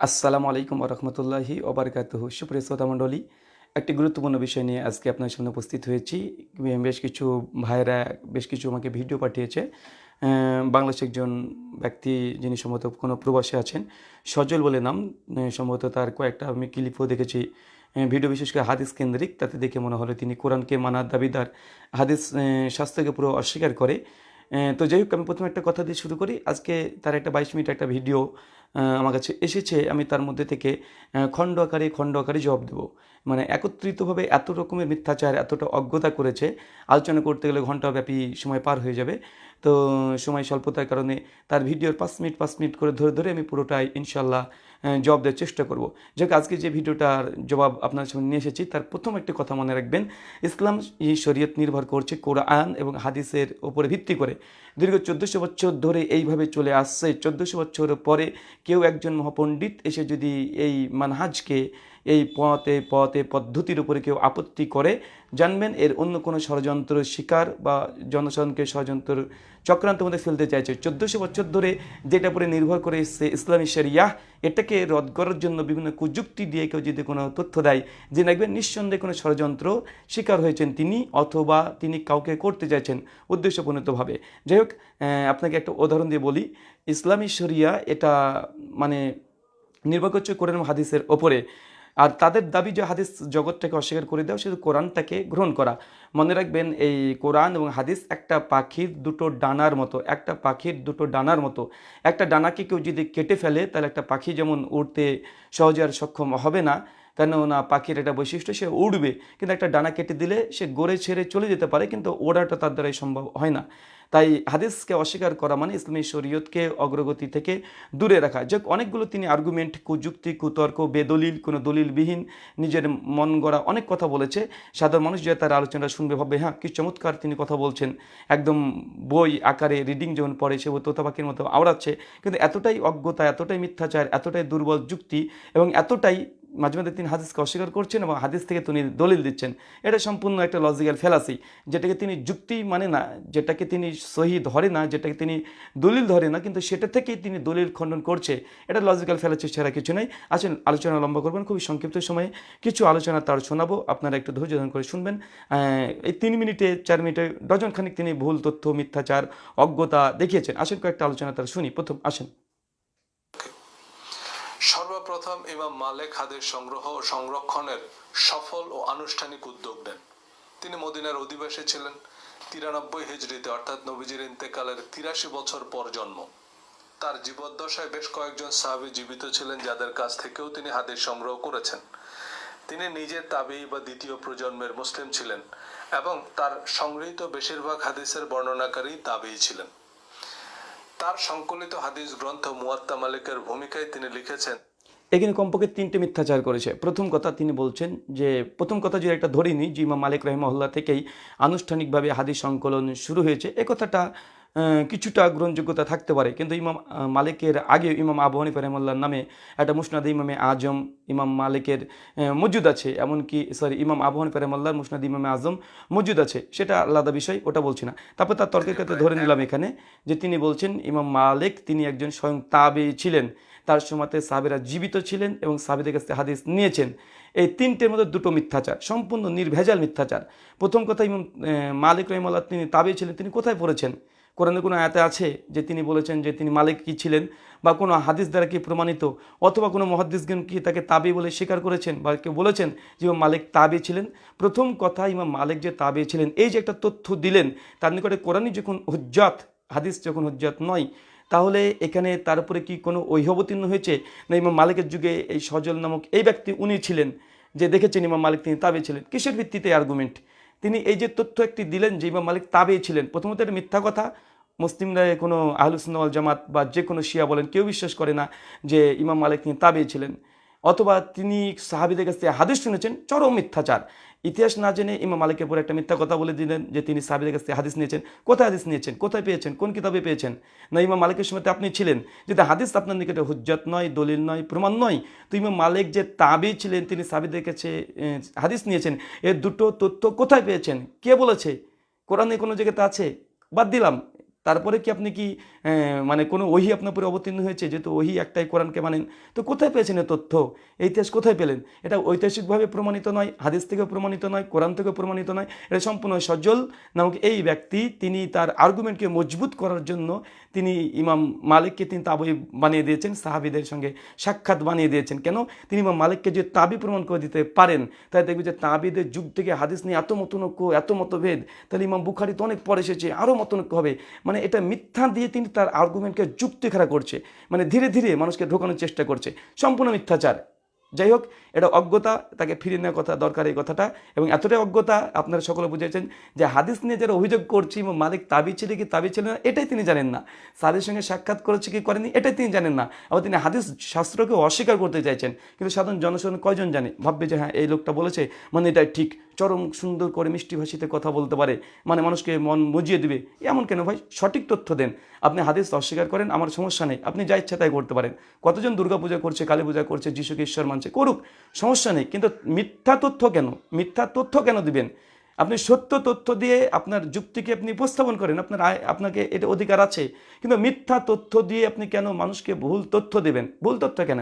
আসসালামু আলাইকুম রহমতুল্লাহি ওবরকাতুহু। সুপ্রিয় শ্রোতামণ্ডলী, একটি গুরুত্বপূর্ণ বিষয় নিয়ে আজকে আপনার সামনে উপস্থিত হয়েছি। বেশ কিছু ভাইয়েরা বেশ কিছু আমাকে ভিডিও পাঠিয়েছে। বাংলাদেশের একজন ব্যক্তি যিনি সম্ভবত কোনো প্রবাসে আছেন, সজল বলে নাম। সম্ভবত তার কয়েকটা আমি ক্লিপও দেখেছি, ভিডিও বিশেষ করে হাদিস কেন্দ্রিক। তাতে দেখে মনে হলো তিনি কোরআনকে মানার দাবিদার, হাদিস শাস্ত্রকে পুরো অস্বীকার করে। তো যাই হোক, আমি প্রথমে একটা কথা দিয়ে শুরু করি। আজকে তার একটা 22 মিনিট একটা ভিডিও আমার কাছে এসেছে। আমি তার মধ্যে থেকে খণ্ড আকারে জবাব দেবো। মানে একত্রিতভাবে এত রকমের মিথ্যাচার, এতটা অজ্ঞতা করেছে, আলোচনা করতে গেলে ঘণ্টাব্যাপী সময় পার হয়ে যাবে। তো সময় স্বল্পতার কারণে তার ভিডিওর 5 মিনিট করে ধরে ধরে আমি পুরোটাই ইনশাল্লাহ জবাব দেওয়ার চেষ্টা করব। যাক, আজকে যে ভিডিওটার জবাব আপনার সামনে নিয়ে এসেছি, তার প্রথম একটি কথা মনে রাখবেন। ইসলাম শরীয়ত নির্ভর করছে কোরআন এবং হাদিসের উপরে ভিত্তি করে। দীর্ঘ 1400 বছর ধরে এইভাবে চলে আসছে। 1400 বছর পরে কেউ একজন মহাপণ্ডিত এসে যদি এই মানহাজকে, এই পদ্ধতির উপরে কেউ আপত্তি করে, জানবেন এর অন্য কোনো ষড়যন্ত্র শিকার বা জনসাধারণকে ষড়যন্ত্র চক্রান্তের মধ্যে ফেলতে চাইছে। 1400 বছর ধরে যেটা উপরে নির্ভর করে এসছে ইসলামী শরিয়াহ, এটাকে রদ করার জন্য বিভিন্ন কুযুক্তি দিয়ে কেউ যদি কোনো তথ্য দেয়, যে দেখবেন নিঃসন্দেহে কোনো ষড়যন্ত্র শিকার হয়েছেন তিনি, অথবা তিনি কাউকে করতে চাইছেন উদ্দেশ্যপ্রণীতভাবে। যাই হোক, আপনাকে একটা উদাহরণ দিয়ে বলি। ইসলামী শরিয়া এটা মানে নির্ভর করছে কোরআন এবং হাদিসের ওপরে। আর তাদের দাবি যে হাদিস জগৎটাকে অস্বীকার করে দেওয়া, শুধু কোরআনটাকে গ্রহণ করা। মনে রাখবেন, এই কোরআন এবং হাদিস একটা পাখির দুটো ডানার মতো। একটা ডানাকে কেউ যদি কেটে ফেলে, তাহলে একটা পাখি যেমন উড়তে সহজে আর সক্ষম হবে না, কেননা পাখির একটা বৈশিষ্ট্য, সে উড়বে, কিন্তু একটা ডানা কেটে দিলে সে গড়ে ছেড়ে চলে যেতে পারে, কিন্তু ওড়াটা তার দ্বারাই সম্ভব হয় না। তাই হাদিসকে অস্বীকার করা মানে ইসলামী শরীয়তকে অগ্রগতি থেকে দূরে রাখা। যে অনেকগুলো তিনি আর্গুমেন্ট, কুযুক্তি, কুতর্ক, বেদলিল, কোনো দলিলবিহীন নিজের মন গড়া অনেক কথা বলেছে। সাধারণ মানুষ যে তার আলোচনা শুনবে ভাববে, হ্যাঁ কি চমৎকার তিনি কথা বলছেন, একদম বই আকারে রিডিং যেমন পড়ে সে তোতা পাখির মতো আওড়াচ্ছে। কিন্তু এতটাই অজ্ঞতা, এতটাই মিথ্যাচার, এতটাই দুর্বল যুক্তি, এবং এতটাই মাঝে মাঝে তিনি হাদিসকে অস্বীকার করছেন এবং হাদিস থেকে তিনি দলিল দিচ্ছেন। এটা সম্পূর্ণ একটা লজিক্যাল ফেলাসি, যেটাকে তিনি যুক্তি মানে না, যেটাকে তিনি সহি ধরে না, যেটাকে তিনি দলিল ধরে না, কিন্তু সেটা থেকেই তিনি দলিল খণ্ডন করছে। এটা লজিক্যাল ফেলাসি ছাড়া কিছু নয়। আসেন, আলোচনা লম্বা করবেন, খুবই সংক্ষিপ্ত সময়ে কিছু আলোচনা তার শোনাবো, আপনারা একটু ধৈর্য ধারণ করে শুনবেন। এই 3 মিনিটে 4 মিনিটে ডজন খানিক তিনি ভুল তথ্য, মিথ্যাচার, অজ্ঞতা দেখিয়েছেন। আসেন কয়েকটা আলোচনা তার শুনি। প্রথম আসেন। সর্বপ্রথম ইমাম মালিক হাদিস সংগ্রহ ও সংরক্ষণের সফল ও আনুষ্ঠানিক উদ্যোগ নেন। তিনি মদিনার অধিবাসী ছিলেন। 93 হিজরিতে, অর্থাৎ নবীজির ইন্তেকালের 83 বছর পর জন্ম। তার জীবদ্দশায় বেশ কয়েকজন সাহাবী জীবিত ছিলেন, যাদের কাছ থেকেও তিনি হাদিস সংগ্রহ করেছেন। তিনি নিজে তাবেঈ বা দ্বিতীয় প্রজন্মের মুসলিম ছিলেন এবং তার সংগৃহীত বেশিরভাগ হাদিসের বর্ণনাকারী তাবেঈ ছিলেন। তার সংকলিত হাদিস গ্রন্থ মুয়াত্তা মালিকের ভূমিকায় তিনি লিখেছেন, এখানে কমপক্ষে 3টে মিথ্যাচার করেছে। প্রথম কথা, তিনি বলছেন যে, প্রথম কথা যে একটা ধরে নিই যে ইমাম মালিক রাহিমাহুল্লাহ থেকেই আনুষ্ঠানিকভাবে হাদিস সংকলন শুরু হয়েছে, এ কথাটা কিছুটা গ্রহণযোগ্যতা থাকতে পারে। কিন্তু ইমাম মালিকের আগে ইমাম আবু হানিফা রাহিমাহুল্লাহর নামে একটা মুসনাদে ইমামে আজম ইমাম মালিকের মজুদ আছে। এমনকি ইমাম আবু হানিফা রাহিমাহুল্লাহর মুসনাদে ইমামে আজম মজুদ আছে, সেটা আলাদা বিষয়, ওটা বলছি না। তারপর তার তর্কের ক্ষেত্রে ধরে নিলাম এখানে যে তিনি বলছেন ইমাম মালিক তিনি একজন স্বয়ং তাবেঈ ছিলেন, তার সময়তে সাহাবীরা জীবিত ছিলেন এবং সাহাবীদের কাছে হাদিস নিয়েছেন। এই 3টের মধ্যে 2টো মিথ্যাচার, সম্পূর্ণ নির্ভেজাল মিথ্যাচার। প্রথম কথা, ইমাম মালিক রাহিমাহুল্লাহ তিনি তাবেঈ ছিলেন, তিনি কোথায় পড়েছেন? কোরআনে কোনো আয়াতে আছে যে তিনি বলেছেন যে তিনি মালিক কি ছিলেন, বা কোনো হাদিস দ্বারা কি প্রমাণিত, অথবা কোনো মুহাদ্দিসগণ কি তাকে তাবেঈ বলে স্বীকার করেছেন বা কেউ বলেছেন যে ইমাম মালিক তাবেঈ ছিলেন? প্রথম কথা, ইমাম মালিক যে তাবেঈ ছিলেন এই যে একটা তথ্য দিলেন, তার নিকটে কোরআনই যখন হুজ্জাত, হাদিস যখন হুজ্জাত নয়, তাহলে এখানে তার উপরে কি কোনো ঐহবতীর্ণ হয়েছে? না ইমাম মালিকের যুগে এই সজল নামক এই ব্যক্তি উনি ছিলেন, যে দেখেছেন ইমাম মালিক তিনি তাবেঈ ছিলেন? কিসের ভিত্তিতে আর্গুমেন্ট? তিনি এই যে তথ্য একটি দিলেন যে ইমাম মালিক তাবেঈ ছিলেন, প্রথমত এটা মিথ্যা কথা। মুসলিমরা, কোনো আহলুস সুন্নাহ ওয়াল জামাত বা যে কোনো শিয়া বলেন, কেউ বিশ্বাস করে না যে ইমাম মালিক তিনি তাবেঈ ছিলেন। অথবা তিনি সাহাবীদের কাছ থেকে হাদিস শুনেছেন, চরম মিথ্যাচার। ইতিহাস না জেনে ইমাম মালিকের পরে একটা মিথ্যা কথা বলে দিলেন যে তিনি সাহাবীদের কাছ থেকে হাদিস নিয়েছেন। কোথায় হাদিস নিয়েছেন? কোথায় পেয়েছেন? কোন কিতাবে পেয়েছেন? না ইমাম মালিকের সময়তে আপনি ছিলেন। যদি হাদিস আপনার নিকটে হুজ্জাত নয়, দলিল নয়, প্রমাণ নয়, তো ইমাম মালিক যে তাবেঈ ছিলেন, তিনি সাহাবীদের কাছে হাদিস নিয়েছেন, এর দুটো তথ্য কোথায় পেয়েছেন? কে বলেছে? কোরআনে কোনো জায়গাতে আছে? বাদ দিলাম, তারপরে কি আপনি কি মানে কোনো ওহি আপনার উপরে অবতীর্ণ হয়েছে? যেহেতু ওহি একটাই, কোরআনকে মানেন, তো কোথায় পেয়েছেন এই তথ্য? এই ইতিহাস কোথায় পেলেন? এটা ঐতিহাসিকভাবে প্রমাণিত নয়, হাদিস থেকেও প্রমাণিত নয়, কোরআন থেকেও প্রমাণিত নয়। এটা সম্পূর্ণ সজল নামক এই ব্যক্তি, তিনি তার আর্গুমেন্টকে মজবুত করার জন্য তিনি ইমাম মালিককে তিনি তাবি বানিয়ে দিয়েছেন, সাহাবিদের সঙ্গে সাক্ষাৎ বানিয়ে দিয়েছেন। কেন? তিনি ইমাম মালিককে যে তাবি প্রমাণ করে দিতে পারেন, তাই দেখবে যে তাবিদের যুগ থেকে হাদিস নিয়ে এত মতনৈক্য, এত মতভেদ, তাহলে ইমাম বুখারী তো অনেক পরে এসেছে, আরও মতনৈক্য হবে। মানে এটা মিথ্যা দিয়ে তিনি তার আর্গুমেন্টকে যুক্তি খাড়া করছে, মানে ধীরে ধীরে মানুষকে ঢোকানোর চেষ্টা করছে, সম্পূর্ণ মিথ্যাচার। যাই হোক, এটা অজ্ঞতা, তাকে ফিরিয়ে নেওয়ার কথা দরকার এই কথাটা। এবং এতটাই অজ্ঞতা, আপনারা সকলে বুঝেছেন যে হাদিস নিয়ে যারা অভিযোগ করছে ইমাম মালিক তাবি ছিল কি তাবি ছিল না, এটাই তিনি জানেন না। সাহাবীর সঙ্গে সাক্ষাৎ করেছে কি করেনি, এটাই তিনি জানেন না। আবার তিনি হাদিস শাস্ত্রকে অস্বীকার করতে চাইছেন, কিন্তু সাধারণ জনসাধারণ কয়জন জানে? ভাববে যে হ্যাঁ, এই লোকটা বলেছে, মানে এটা ঠিক, চরম সুন্দর করে মিষ্টি ভাষীতে কথা বলতে পারে, মানে মানুষকে মন মজিয়ে দিবে। এমন কেন ভাই? সঠিক তথ্য দেন। আপনি হাদিস অস্বীকার করেন, আমার সমস্যা নেই, আপনি যা ইচ্ছা তাই করতে পারেন। কতজন দুর্গাপূজা করছে, কালী পূজা করছে, যিশুকে ঈশ্বর মানছে, করুক, সমস্যা নেই। কিন্তু মিথ্যা তথ্য কেন? মিথ্যা তথ্য কেন দিবেন? আপনি সত্য তথ্য দিয়ে আপনার যুক্তিকে আপনি উপস্থাপন করেন, আপনাকে এটা অধিকার আছে। কিন্তু মিথ্যা তথ্য দিয়ে আপনি কেন মানুষকে ভুল তথ্য দেবেন? ভুল তথ্য কেন?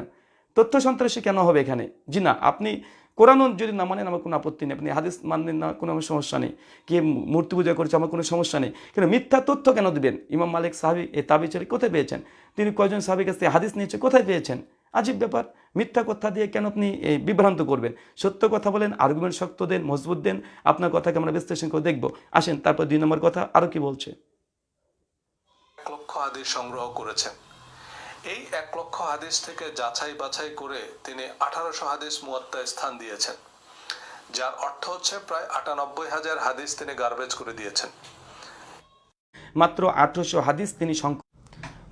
তথ্য সন্ত্রাসী কেন হবে এখানে? জি না, আপনি কোরআন যদি না মানেন আমার কোনো আপত্তি নেই, আপনি হাদিস মানেন না, কোনো আমার সমস্যা নেই, কে মূর্তি পূজা করছে আমার কোনো সমস্যা নেই, কিন্তু মিথ্যা তথ্য কেন দিবেন? ইমাম মালিক সাহাবী এই তাবি ছেড়ে কোথায় পেয়েছেন? তিনি কয়জন সাহাবীর কাছ থেকে হাদিস নিয়েছে, কোথায় পেয়েছেন? আজীব ব্যাপার। মিথ্যা কথা দিয়ে কেন আপনি এই বিভ্রান্ত করবেন? সত্য কথা বলেন, আর্গুমেন্ট শক্ত দেন, মজবুত দেন, আপনার কথাকে আমরা বিশ্লেষণ করে দেখব। আসেন তারপর 2 নম্বর কথা আরও কি বলছে। 1 লক্ষ হাদিস সংগ্রহ করেছেন। এই 1 লক্ষ হাদিস থেকে যাচাই বাছাই করে তিনি 1800 হাদিস মুয়াত্তায় স্থান দিয়েছেন, যার অর্থ হচ্ছে প্রায় 98,000 হাদিস তিনি গার্বেজ করে দিয়েছেন। মাত্র 1800 হাদিস তিনি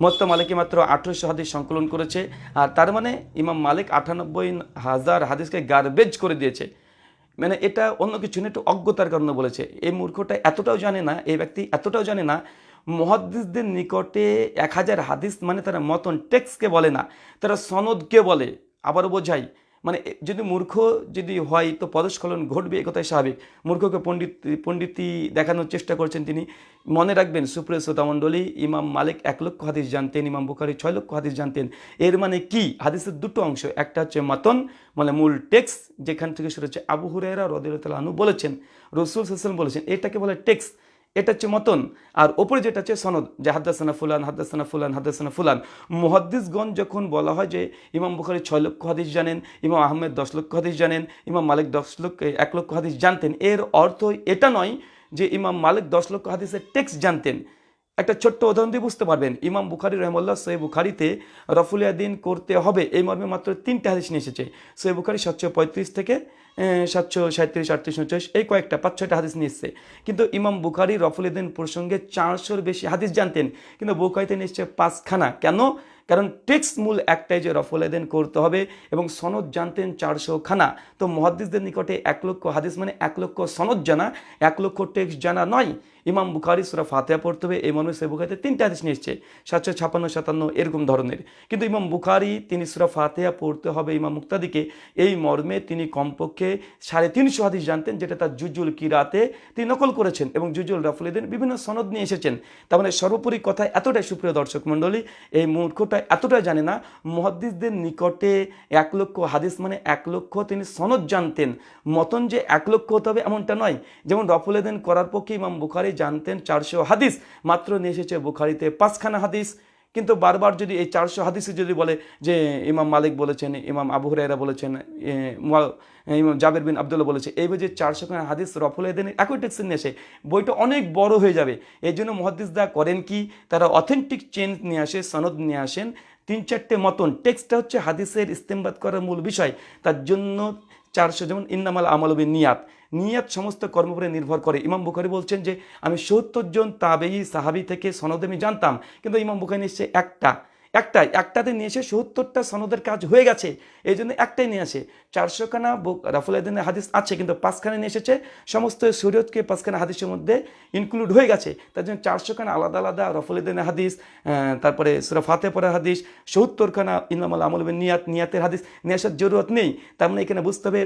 মুয়াত্তা মালিকে মাত্র 1800 হাদিস সংকলন করেছে, আর তার মানে ইমাম মালিক 98,000 হাদিসকে গার্বেজ করে দিয়েছে। মানে এটা অন্য কিছু না, একটু অজ্ঞতার কারণে বলেছে। এই মূর্খটা এতটাও জানে না, এই ব্যক্তি এতটাও জানে না, মুহাদ্দিসদের নিকটে 1000 হাদিস মানে তারা মতন টেক্সটকে বলে না, তারা সনদকে বলে। আবারও বোঝাই, মানে যদি মূর্খ যদি হয় তো পদস্খলন ঘটবে, এ কথাই স্বাভাবিক। মূর্খকে পণ্ডিতি দেখানোর চেষ্টা করছেন তিনি। মনে রাখবেন সুপ্রিয় শ্রোতামণ্ডলী, ইমাম মালিক 1 লক্ষ হাদিস জানতেন, ইমাম বুখারী 6 লক্ষ হাদিস জানতেন। এর মানে কি? হাদিসের দুটো অংশ, একটা হচ্ছে মাতন মানে মূল টেক্সট, যেখান থেকে শুরু হচ্ছে আবু হুরায়রা রাদিয়াল্লাহু আনহু বলেছেন, রাসূল সাল্লাল্লাহু আলাইহি ওয়াসাল্লাম বলেছেন, এটাকে বলে টেক্সট, এটা হচ্ছে মতন। আর ওপরে যেটা হচ্ছে সনদ, যে হাদ্দাসানা ফুলান হাদ্দাসানা ফুলান হাদ্দাসানা ফুলান। মুহাদ্দিসগণ যখন বলা হয় যে ইমাম বুখারী 6 লক্ষ হাদিস জানেন, ইমাম আহমেদ 10 লক্ষ হাদিস জানেন, ইমাম মালিক 1 লক্ষ হাদিস জানতেন, এর অর্থ এটা নয় যে ইমাম মালিক 10 লক্ষ হাদিসের টেক্সট জানতেন। একটা ছোট্ট উদাহরণ দিয়ে বুঝতে পারবেন। ইমাম বুখারী রাহিমাহুল্লাহ সহিহ বুখারীতে রফুল ইয়াদিন করতে হবে এই মর্মে মাত্র 3টা হাদিস নিয়ে এসেছে। সহিহ বুখারী 735 থেকে 737, 38, 39 এই কয়েকটা 5-6টা হাদিস নিয়ে এসছে। কিন্তু ইমাম বুখারী রফুল ইয়াদিন প্রসঙ্গে 400-র বেশি হাদিস জানতেন, কিন্তু বুখারীতে নিয়ে এসছে 5খানা। কেন? কারণ টেক্সট মূল একটাই যে রফুল ইয়াদিন করতে হবে, এবং সনদ জানতেন 400খানা। তো মুহাদ্দিসদের নিকটে 1 লক্ষ হাদিস মানে 1 লক্ষ সনদ জানা, 1 লক্ষ টেক্সট জানা নয়। ইমাম বুখারী সূরা ফাতিহা পড়তে হবে এই মর্মে সহিহ বুখারীতে 3টা হাদিস নিয়ে এসছে, 756, 57 এরকম ধরনের। কিন্তু ইমাম বুখারী তিনি সূরা ফাতিহা পড়তে হবে ইমাম মুক্তাদিকে এই মর্মে তিনি কমপক্ষে 350 হাদিস জানতেন, যেটা তার জুজুল কিরাতে তিনি নকল করেছেন, এবং জুজুল রফুল ইয়াদিন বিভিন্ন সনদ নিয়ে এসেছেন। তার মানে সর্বোপরি কথা এতটাই, সুপ্রিয় দর্শক মণ্ডলী, এই মূর্খটা এতটাই জানে না, মুহাদ্দিসদের নিকটে 1 লক্ষ হাদিস মানে 1 লক্ষ তিনি সনদ জানতেন। মতন যে 1 লক্ষ হতে হবে এমনটা নয়। যেমন রফুল ইয়াদিন করার পক্ষে ইমাম বুখারী জানতেন 400 হাদিস, মাত্র নিয়ে এসেছে বুখারীতে 5খানা হাদিস। কিন্তু বারবার যদি এই 400 হাদিসে যদি বলে যে ইমাম মালিক বলেছেন, ইমাম আবু হুরায়রা বলেছেন, ইমাম জাবের বিন আব্দুল্লাহ বলেছে, এইভাবে যে 400খানা হাদিস রফুল ইয়াদিনের একই টেক্সট নিয়ে আসে, বইটা অনেক বড় হয়ে যাবে। এই জন্য মুহাদ্দিসরা করেন কি, তারা অথেন্টিক চেঞ্জ নিয়ে আসে, সনদ নিয়ে আসেন, 3-4টে মতন। টেক্সটটা হচ্ছে হাদিসের ইস্তেমবাদ করার মূল বিষয়, তার জন্য 400। যেমন ইন্নামাল আমালু বিন্নিয়াত, নিয়াত সমস্ত কর্ম উপরে নির্ভর করে। ইমাম বুখারী বলছেন যে আমি 70 জন তাবেঈ সাহাবী থেকে সনদ আমি জানতাম, কিন্তু ইমাম বুখারী নিশ্চয় একটাতে নিয়ে এসে ৭০টা সনদের কাজ হয়ে গেছে, এই জন্য একটাই নিয়ে আসে। 400খানা রাফুল হাদিস আছে, কিন্তু 5খানা নিয়ে এসেছে, সমস্ত শরীয়তকে 5খানা হাদিসের মধ্যে ইনক্লুড হয়ে গেছে। তার জন্য 400খানা আলাদা আলাদা রাফুল হাদিস, তারপরে সূরা ফাতিহা পড়ার হাদিস, ৭০খানা ইননামাল আমালু বিন্নিয়াত, নিয়াতের হাদিস নিয়ে আসার জরুরত নেই। তার মানে এখানে বুঝতে হবে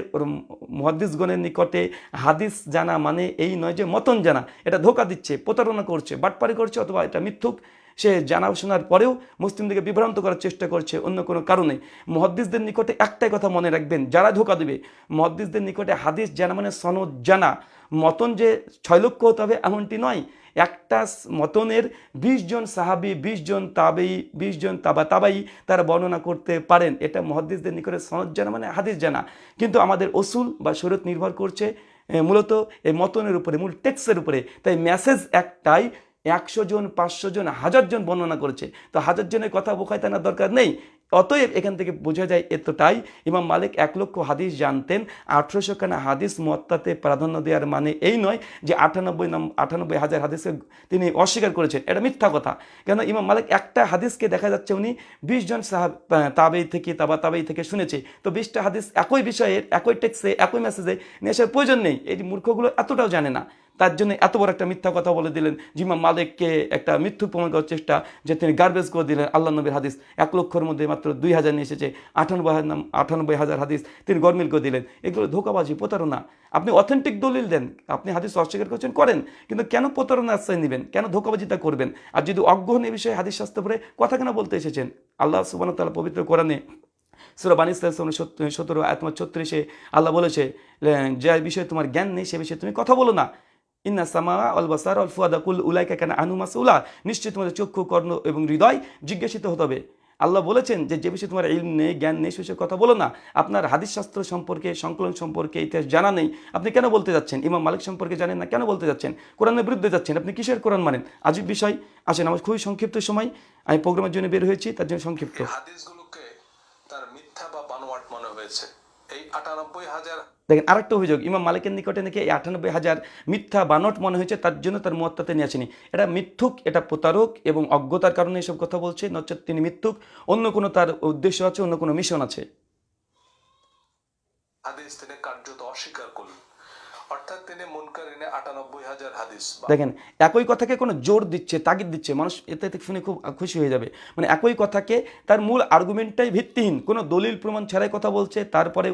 মুহাদ্দিসগণের নিকটে হাদিস জানা মানে এই নয় যে মতন জানা। এটা ধোঁকা দিচ্ছে, প্রতারণা করছে, বাটপারি করছে, অথবা এটা মিথ্যুক। সে জানা শোনার পরেও মুসলিমদেরকে বিভ্রান্ত করার চেষ্টা করছে অন্য কোনো কারণে। মুহাদ্দিসদের নিকটে একটাই কথা মনে রাখবেন, যারা ধোঁকা দেবে, মুহাদ্দিসদের নিকটে হাদিস জানা মানে সনদ জানা। মতন যে 6 লক্ষ হতে হবে এমনটি নয়। একটা মতনের 20 জন সাহাবি, 20 জন তাবেই, 20 জন তাবাই তারা বর্ণনা করতে পারেন। এটা মুহাদ্দিসদের নিকটে সনদ জানা মানে হাদিস জানা। কিন্তু আমাদের উসুল বা শরীয়ত নির্ভর করছে মূলত এই মতনের উপরে, মূল টেক্সটের উপরে। তাই মেসেজ একটাই, 100 জন, 500 জন, 1000 জন বর্ণনা করেছে, তো 1000 জনের কথা বোখায় টানার দরকার নেই। অতএব এখান থেকে বোঝা যায় এতটাই, ইমাম মালিক 1 লক্ষ হাদিস জানতেন। 1800খানা হাদিস মুয়াত্তাতে প্রাধান্য দেওয়ার মানে এই নয় যে 98,000 হাদিসকে তিনি অস্বীকার করেছেন, এটা মিথ্যা কথা। কেন ইমাম মালিক একটা হাদিসকে দেখা যাচ্ছে উনি 20 জন তাবেই থেকে শুনেছে, তো 20টা হাদিস একই বিষয়ের, একই টেক্সে, একই মেসেজে নিয়ে আসার প্রয়োজন নেই। এই মূর্খগুলো এতটাও জানে না, তার জন্য এত বড় একটা মিথ্যা কথা বলে দিলেন। ইমাম মালিককে একটা মিথ্যুক প্রমাণ করার চেষ্টা, যে তিনি গার্বেজ করে দিলেন। আল্লাহ নবীর হাদিস 1 লক্ষের মধ্যে মাত্র 2000 নিয়ে এসেছে, 98,000 হাদিস তিনি গরমিল করে দিলেন। এগুলো ধোঁকাবাজি, প্রতারণা। আপনি অথেন্টিক দলিল দেন, আপনি হাদিস অস্বীকার করছেন করেন, কিন্তু কেন প্রতারণা আশ্রয় নেবেন, কেন ধোঁকাবাজিটা করবেন? আর যদি অজ্ঞ হন এই বিষয়ে হাদিস শাস্ত্র পড়ে কথা কেন বলতে এসেছেন? আল্লাহ সুবহানাহু ওয়া তাআলা পবিত্র কোরআনে সূরা বানী ইসরাঈল 17 আয়াত 36 আল্লাহ বলেছে, যে বিষয়ে তোমার জ্ঞান নেই সে বিষয়ে তুমি কথা বলো না। ইন্না সামা আল বাসার আল ফুয়াদা কুল উলাইকা কানা আনহু মাসউলা, নিশ্চয়ই তোমাদের চক্ষু, কর্ণ এবং হৃদয় জিজ্ঞাসিত হতে হবে। আল্লাহ বলেছেন যে বিষয়ে তোমার ইলম নেই, জ্ঞান নেই, সে বিষয়ে কথা বলো না। আপনার হাদিস শাস্ত্র সম্পর্কে, সংকলন সম্পর্কে, ইতিহাস জানা নেই, আপনি কেন বলতে যাচ্ছেন? ইমাম মালিক সম্পর্কে জানেন না, কেন বলতে যাচ্ছেন? কোরআনের বিরুদ্ধে যাচ্ছেন, আপনি কিসের কোরআন মানেন? আজীব বিষয়। আসেন, আমার খুবই সংক্ষিপ্ত সময়, আমি প্রোগ্রামের জন্য বের হয়েছি, তার জন্য সংক্ষিপ্ত। হাদিসগুলোকে তার মিথ্যা বা বানোয়াট মনে হয়েছে। এই 98,000 দেখেন আরেকটা অভিযোগ, ইমাম মালিকের নিকটে নাকি এই 98,000 মিথ্যা বানট মনে হয়েছে, তার জন্য তার মুয়াত্তাতে নিয়ে আসেনি। এটা মিথ্যুক, এটা প্রতারক এবং অজ্ঞতার কারণে এসব কথা বলছে, নচেত তিনি মিথ্যুক, অন্য কোনো তার উদ্দেশ্য আছে, অন্য কোনো মিশন আছে। হাদিস তিনি কার্যত অস্বীকার করলেন, অর্থাৎ তিনি মুনকারিনে 98,000 হাদিস। দেখেন একই কথাকে কোনো জোর দিচ্ছে, তাগিদ দিচ্ছে, মানুষ এতে শুনে খুব খুশি হয়ে যাবে। মানে একই কথাকে তার মূল আর্গুমেন্টটাই ভিত্তিহীন, কোনো দলিল প্রমাণ ছাড়াই কথা বলছে। তারপরে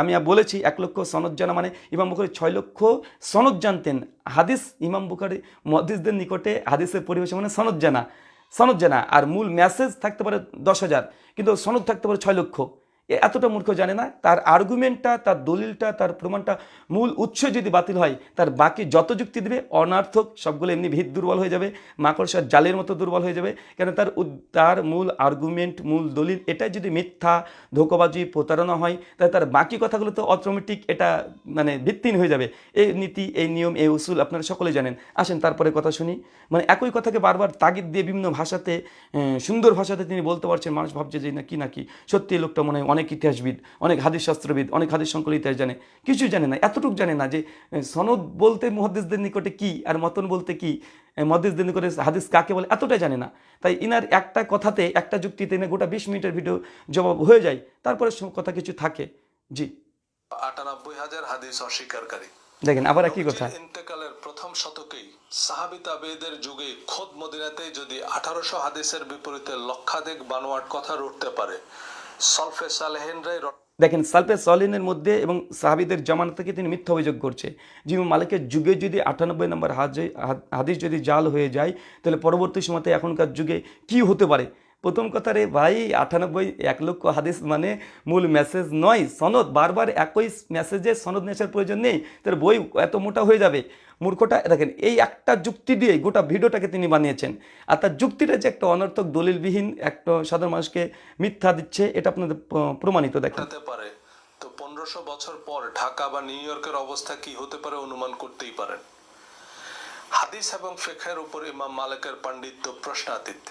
আমি বলেছি 1 লক্ষ সনদ জানা মানে ইমাম বুখারী 6 লক্ষ সনদ জানতেন। হাদিস ইমাম বুখারী মুহাদ্দিসদের নিকটে হাদিসের পরিবেশন মানে সনদ জানা। আর মূল মেসেজ থাকতে পারে 10,000, কিন্তু সনদ থাকতে পারে 6 লক্ষ। এতটা মূর্খ জানে না। তার আর্গুমেন্টটা, তার দলিলটা, তার প্রমাণটা, মূল উৎস যদি বাতিল হয়, তার বাকি যত যুক্তি দেবে অনার্থক, সবগুলো এমনি ভিত দুর্বল হয়ে যাবে, মাকড়সার জালের মতো দুর্বল হয়ে যাবে। কেন তার মূল আর্গুমেন্ট, মূল দলিল এটাই যদি মিথ্যা, ধোঁকাবাজি, প্রতারণা হয়, তাহলে তার বাকি কথাগুলো তো অটোমেটিক এটা মানে ভিত্তিহীন হয়ে যাবে। এই নীতি, এই নিয়ম, এই উসুল আপনারা সকলে জানেন। আসেন তারপরে কথা শুনি। মানে একই কথাকে বারবার তাগিদ দিয়ে বিভিন্ন ভাষাতে, সুন্দর ভাষাতে তিনি বলতে পারছেন, মানুষ ভাবছে যে নাকি সত্যি এই লোকটা মনে হয় অনেক ইতিহাসবিদ, অনেক হাদিস শাস্ত্রবিদ, অনেক হাদিস সংকলিত ইতিহাস জানে। কিছুই জানে না, এতটুকু জানে না যে সনদ বলতে মুহাদ্দিসদের নিকটে কি, আর মতন বলতে কি, মুহাদ্দিসদের নিকটে হাদিস কাকে বলে, এতটাই জানে না। তাই ইনার একটা কথাতে, একটা যুক্তিতে এনে গোটা 20 মিনিটের ভিডিও জবাব হয়ে যায়, তারপরে কথা কিছু থাকে। জি, 98,000 হাদিস অস্বীকারী। দেখেন আবার একই কথা। ইন্তেকালের প্রথম শতকেই সাহাবী তাবেঈদের যুগে খোদ মদিনাতেই যদি 1800 হাদিসের বিপরীতে লক্ষাধিক বানোয়াট কথা রটতে পারে, সলফে সালেহিনরাই দেখেন সালফে সলিনের মধ্যে এবং সাহাবীদের জামানা থেকে তিনি মিথ্যা অভিযোগ করছে। ইমাম মালিকের যুগে যদি 98 নম্বর হাদিস যদি জাল হয়ে যায়, তাহলে পরবর্তী সময়তে এখনকার যুগে কি হতে পারে? প্রথম কথা রে ভাই, 98 1 লক্ষ হাদিস মানে মূল মেসেজ নয়, সনদ। বারবার একই মেসেজে সনদ নেশার প্রয়োজন নেই, তার বই এত মোটা হয়ে যাবে। মূর্খটা দেখেন এই একটা যুক্তি দিয়ে গোটা ভিডিওটাকে তিনি বানিয়েছেন। আর তার যুক্তিটা যে একটা অনর্থক, দলিলবিহীন, একটা সাধারণ মানুষকে মিথ্যা দিচ্ছে, এটা আপনাদের প্রমাণিত। দেখেন পারে তো 1500 বছর পর ঢাকা বা নিউ ইয়র্কের অবস্থা কি হতে পারে অনুমান করতেই পারেন। হাদিস এবং ফিকহের উপর ইমাম মালিকের পাণ্ডিত্য প্রশ্নাতীত।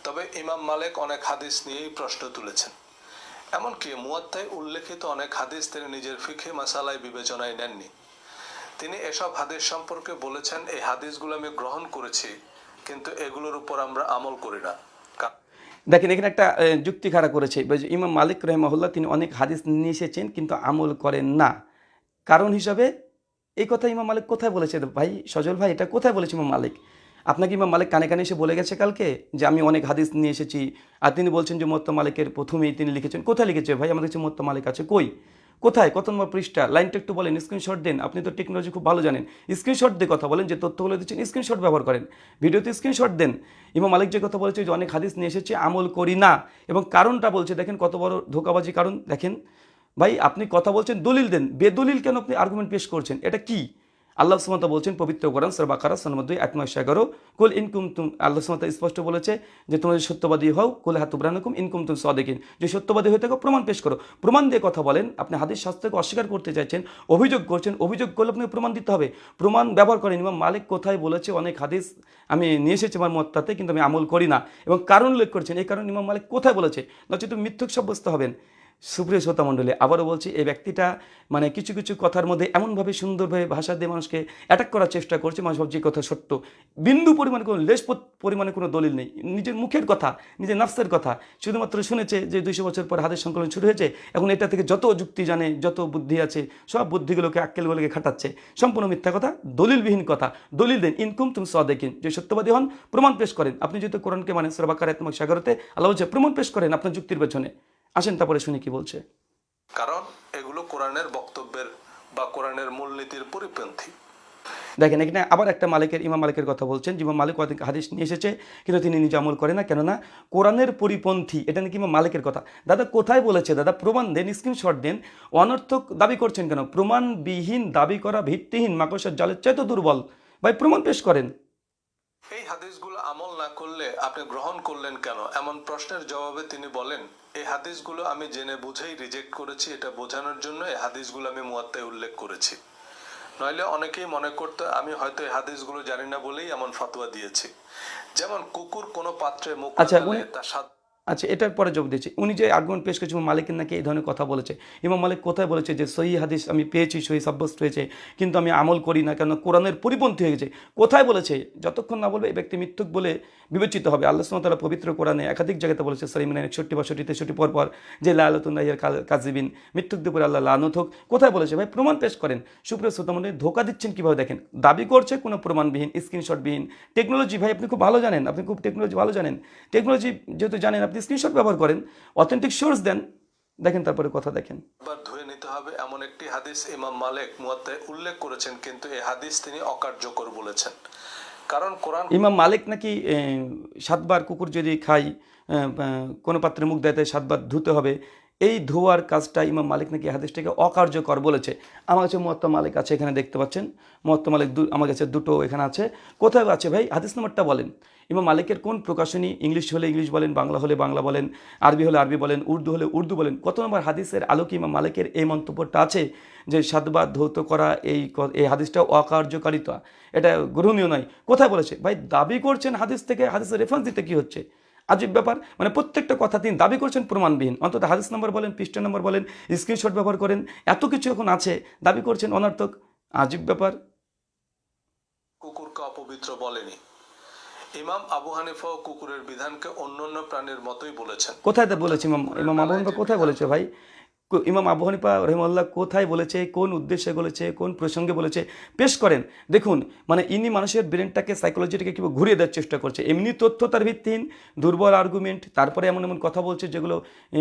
তবে ইমাম মালিক অনেক হাদিস নিয়েই প্রশ্ন তুলেছেন। এমনকি মুয়াত্তায় উল্লেখিত অনেক হাদিস তিনি নিজের ফিকহে মাসালায় বিবেচনায় নেননি। তিনি এসব হাদিস সম্পর্কে বলেছেন, এই হাদিসগুলো আমি গ্রহণ করেছি, কিন্তু এগুলোর উপর আমরা আমল করি না। দেখেন এখানে একটা যুক্তি খাড়া করেছে যে ইমাম মালিক রহমাহুল্লাহ তিনি অনেক হাদিস নিয়ে এসেছেন কিন্তু আমল করেন না। কারণ হিসাবে এই কথা ইমাম মালিক কোথায় বলেছে ভাই সজল ভাই, এটা কোথায় বলেছে ইমাম মালিক? আপনাকে ইমাম মালিক কানে কানে এসে বলে গেছে কালকে যে আমি অনেক হাদিস নিয়ে এসেছি, আর তিনি বলছেন যে মুওয়াত্তা মালিকের প্রথমেই তিনি লিখেছেন? কোথায় লিখেছে ভাই? আমাদের কাছে মুওয়াত্তা মালিক আছে, কই? কোথায়? কত নম্বর পৃষ্ঠা? লাইনটা একটু বলেন, স্ক্রিনশট দেন। আপনি তো টেকনোলজি খুব ভালো জানেন, স্ক্রিনশট দিয়ে কথা বলেন। যে তথ্যগুলো দিচ্ছেন স্ক্রিনশট ব্যবহার করেন, ভিডিওতে স্ক্রিনশট দেন। ইমাম মালিক যে কথা বলেছে যে অনেক হাদিস নিয়ে এসেছে আমল করি না, এবং কারণটা বলছে দেখেন কত বড় ধোকাবাজি কারণ। দেখেন ভাই আপনি কথা বলছেন, দলিল দেন, বেদলিল কেন আপনি আর্গুমেন্ট পেশ করছেন? এটা কি? আল্লাহ সুবহানাহু বলছেন পবিত্র কোরআন সূরা বাকারা ৯ আয়াত ১১, কুল ইন কুনতুম, আল্লাহ সুবহানাহু স্পষ্ট বলেছে যে তোমরা সত্যবাদী হও, কুল হাতু বুরহানাকুম ইন কুনতুম সাদিকিন, যে সত্যবাদী হয়ে থাকো প্রমাণ পেশ করো। প্রমাণ দিয়ে কথা বলেন। আপনি হাদিস শাস্ত্রকে অস্বীকার করতে চাইছেন, অভিযোগ করছেন, অভিযোগ করলে আপনাকে প্রমাণ দিতে হবে। প্রমাণ ব্যবহার করেন। ইমাম মালিক কোথায় বলেছে অনেক হাদিস আমি নিয়ে এসেছি আমার মুওয়াত্তাতে কিন্তু আমি আমল করি না, এবং কারণ উল্লেখ করছেন, এই কারণ ইমাম মালিক কোথায় বলেছে? নচেত মিথ্যুক সাব্যস্ত হবেন। সুপ্রিয় শ্রোতা মণ্ডলী, আবারও বলছি, এই ব্যক্তিটা মানে কিছু কিছু কথার মধ্যে এমনভাবে সুন্দরভাবে ভাষা দিয়ে মানুষকে অ্যাটাক করার চেষ্টা করছে, মানুষ ভাবছে কথা সত্য। বিন্দু পরিমাণে কোনো লেশ পরিমাণে কোনো দলিল নেই, নিজের মুখের কথা, নিজের নাফসের কথা শুধুমাত্র শুনেছে যে ২০০ বছর পর হাদিস সংকলন শুরু হয়েছে, এখন এটা থেকে যত যুক্তি জানে, যত বুদ্ধি আছে, সব বুদ্ধিগুলোকে আক্কেলগুলোকে খাটাচ্ছে। সম্পূর্ণ মিথ্যা কথা, দলিলবিহীন কথা। দলিল দেন, ইনকুম তুম সাদিকিন, যে সত্যবাদী হন প্রমাণ পেশ করেন। আপনি যেহেতু কোরআনকে মানেন, সূরা বাকারা আয়াত ১১তে আল্লাহ বলছে প্রমাণ পেশ করেন আপনার যুক্তির পেছনে। আসেন তারপরে শুনি কি বলছে। কারণ এগুলো কোরআনের বক্তব্যের বা কোরআনের মূলনীতির পরিপন্থী। দেখেন এখানে আবার একটা মালিকের, ইমাম মালিকের কথা বলছেন। ইমাম মালিক অনেক হাদিস নিয়ে এসেছে কিন্তু তিনি নিজে আমল করে না, কেননা কোরআনের পরিপন্থী। এটা নাকি ইমাম মালিকের কথা। দাদা কোথায় বলেছে? দাদা প্রমাণ দেন, স্ক্রিনশট দেন। অনর্থক দাবি করছেন কেন? প্রমাণবিহীন দাবি করা ভিত্তিহীন, মাকড়সার জালের চাইতে দুর্বল। ভাই প্রমাণ পেশ করেন। এই হাদিসগুলো আমল না করলে আপনি গ্রহণ করলেন কেন, এমন প্রশ্নের জবাবে তিনি বলেন, এই হাদিসগুলো আমি জেনে বুঝেই রিজেক্ট করেছি। এটা বোঝানোর জন্য এই হাদিসগুলো আমি মুওয়াত্তায় উল্লেখ করেছি। নইলে অনেকেই মনে করতো আমি হয়তো এই হাদিসগুলো জানি না বলেই এমন ফতোয়া দিয়েছি। যেমন কুকুর কোনো পাত্রে মুখ রাখলে তার স্বাদ। আচ্ছা, এটার পরে জবাব দিচ্ছি। উনি যে আর্গুমেন্ট পেশ করেছেন ইমাম মালিকের নাকি এই ধরনের কথা বলেছে, ইমাম মালিক কোথায় বলেছে যে সহি হাদিস আমি পেয়েছি, সহি সাব্যস্ত হয়েছে, কিন্তু আমি আমল করি না কেন কোরআনের পরিপন্থী হয়ে গেছে? কোথায় বলেছে? যতক্ষণ না বলবে এই ব্যক্তি মিথ্যুক বলে বিবেচিত হবে। আল্লাহ সুবহানাহু ওয়া তাআলা পবিত্র কোরআনে একাধিক জায়গাতে বলেছে, সূরা ইমরান 61, 62, 63 পর যে লাআনাতুল্লাহিল কাযিবিন, মিথ্যুকদের উপরে আল্লাহ লানত হোক। কোথায় বলেছে ভাই? প্রমাণ পেশ করেন। সুপ্রিয় শ্রোতা মণ্ডলী, ধোঁকা দিচ্ছেন কিভাবে দেখেন। দাবি করছে কোনো প্রমাণবিহীন, স্ক্রিনশটবিহীন। টেকনোলজি ভাই আপনি খুব ভালো জানেন, আপনি খুব টেকনোলজি ভালো জানেন। টেকনোলজি যেহেতু জানেন, আপনি স্ক্রিনশট ব্যবহার করেন, অথেন্টিক সোর্স দেন, দেখেন তারপরে কথা দেখেন। একবার ধুয়ে নিতে হবে এমন একটি হাদিস ইমাম মালিক মুওয়াত্তায় উল্লেখ করেছেন, কিন্তু এই হাদিস তিনি অকার্যকর বলেছেন। কারণ কোরআন, ইমাম মালিক নাকি 7 বার কুকুর যদি খাই, কোনো পাত্রে মুখ দেয় 7 বার ধুতে হবে, এই ধোয়ার কাজটা ইমাম মালিক নাকি হাদিসটাকে অকার্যকর বলেছে। আমার কাছে মুওয়াত্তা মালিক আছে, এখানে দেখতে পাচ্ছেন মুওয়াত্তা মালিক আমার কাছে দুটো এখানে আছে। কোথায় আছে ভাই? হাদিস নাম্বারটা বলেন। ইমাম মালিকের কোন প্রকাশনী? ইংলিশ হলে ইংলিশ বলেন, বাংলা হলে বাংলা বলেন, আরবি হলে আরবি বলেন, উর্দু হলে উর্দু বলেন। কত নম্বর হাদিসের আলোকে ইমাম মালিকের এই মন্তব্যটা আছে যে 7 বার ধৌত করা এই হাদিসটা অকার্যকারিতা, এটা গ্রহণীয় নয়? কোথায় বলেছে ভাই? দাবি করছেন হাদিস থেকে, হাদিসের রেফারেন্স দিতে কি হচ্ছে? আজীব ব্যাপার। মানে প্রত্যেকটা কথা তিনি দাবি করছেন প্রমাণবিহীন। অন্তত হাদিস নম্বর বলেন, পৃষ্ঠা নম্বর বলেন, স্ক্রিনশট ব্যবহার করেন। এত কিছু এখন আছে, দাবি করছেন অনর্থক। আজীব ব্যাপার। কুকুরকে অপবিত্র বলেনি। ইমাম আবু হানিফাও কুকুরের বিধানকে অন্যান্য প্রাণীর মতোই বলেছেন। কোথায় বলেছে ইমাম আবু হানিফা? কোথায় বলেছে ভাই? ইমাম আবু হানিফা রহিমাহুল্লাহ কোথায় বলেছে, কোন উদ্দেশ্যে বলেছে, কোন প্রসঙ্গে বলেছে? পেশ করেন। দেখুন মানে ইনি মানুষের ব্রেনটাকে, সাইকোলজিটাকে কীভাবে ঘুরিয়ে দেওয়ার চেষ্টা করছে। এমনি তথ্য তার ভিত্তিহীন, দুর্বল আর্গুমেন্ট, তারপরে এমন এমন কথা বলছে যেগুলো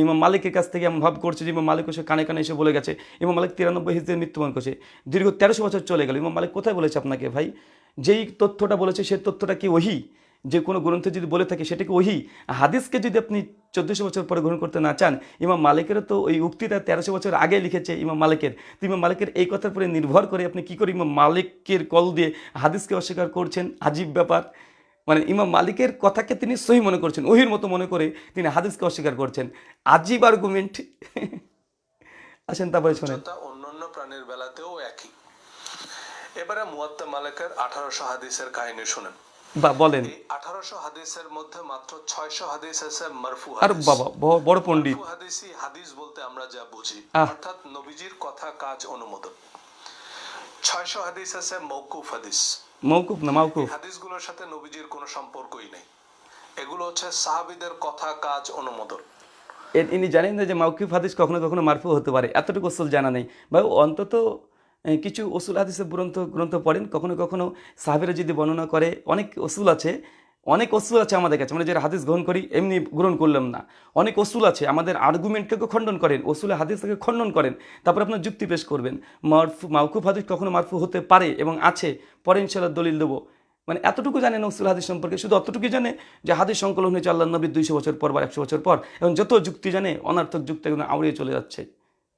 ইমাম মালিকের কাছ থেকে এমন ভাব করছে যে ইমাম মালিক এসে কানে কানে এসে বলে গেছে। ইমাম মালিক 93 হিজরিতে মৃত্যুবরণ করছে, দীর্ঘ 1300 বছর চলে গেল। ইমাম মালিক কোথায় বলেছে আপনাকে ভাই? যেই তথ্যটা বলেছে সেই তথ্যটা কি ওহী? যে কোনো গ্রন্থে যদি বলে থাকে সেটাকে ওহী। হাদিসকে যদি আপনি 1400 বছর পরে গ্রহণ করতে না চান, ইমাম মালিকেরও তো ওই উক্তিটা 1300 বছর আগে লিখেছে ইমাম মালিকের। তো ইমাম মালিকের এই কথার উপরে নির্ভর করে আপনি কী করে ইমাম মালিকের কল দিয়ে হাদিসকে অস্বীকার করছেন? আজীব ব্যাপার। মানে ইমাম মালিকের কথাকে তিনি সহি মনে করছেন, ওহির মতো মনে করে তিনি হাদিসকে অস্বীকার করছেন। আজীব আর্গুমেন্ট। আসেন তারপরে শোনেন। অন্যান্য প্রাণীর বেলাতেও একই। এবারে মুওয়াত্তা মালিকের 1800 হাদিসের কাহিনী শুনেন। বা বলেন। 1800 হাদিসের মধ্যে মাত্র 600 হাদিস আছে মারফু আর হাদিস। বাবা বড় পণ্ডিত। মারফু হাদিসই হাদিস বলতে আমরা যা বুঝি, অর্থাৎ নবীজির কথা কাজ অনুমোদন। 600 হাদিস আছে মওকুফ হাদিস। মওকুফ না মাওকুফ। হাদিসগুলোর সাথে নবীজির কোনো সম্পর্কই নেই। এগুলো হচ্ছে সাহাবীদের কথা, কাজ, অনুমোদন। ইনি জানেন না যে মাউকিফ হাদিস কখনো কখনো মারফু হতে পারে, এতটুকু অসুল জানা নেই বা অন্তত কিছু অসুল হাদিসের গ্রন্থ গ্রন্থ পড়েন, কখনো কখনো সাহাবীরা যদি বর্ণনা করে, অনেক অসুল আছে, অনেক অসুল আছে আমাদের কাছে, মানে যারা হাদিস গ্রহণ করি এমনি গ্রহণ করলাম না, অনেক অসুল আছে আমাদের আর্গুমেন্টকে খণ্ডন করেন, অসুলে হাদিসকে খণ্ডন করেন, তারপর আপনার যুক্তি পেশ করবেন। মাউকুফ হাদিস কখনো মারফু হতে পারে এবং আছে, পরে ইনশাল্লাহ দলিল দেবো। মানে এতটুকু জানে না উসুল হাদিস সম্পর্কে, শুধু অতটুকু জানে যে হাদিস সংকলন হয়েছে আল্লাহ নবীর 200 বছর পর বা 100 বছর পর, এবং যত যুক্তি জানে অনার্থক যুক্তি এগুলো আউড়িয়ে চলে যাচ্ছে।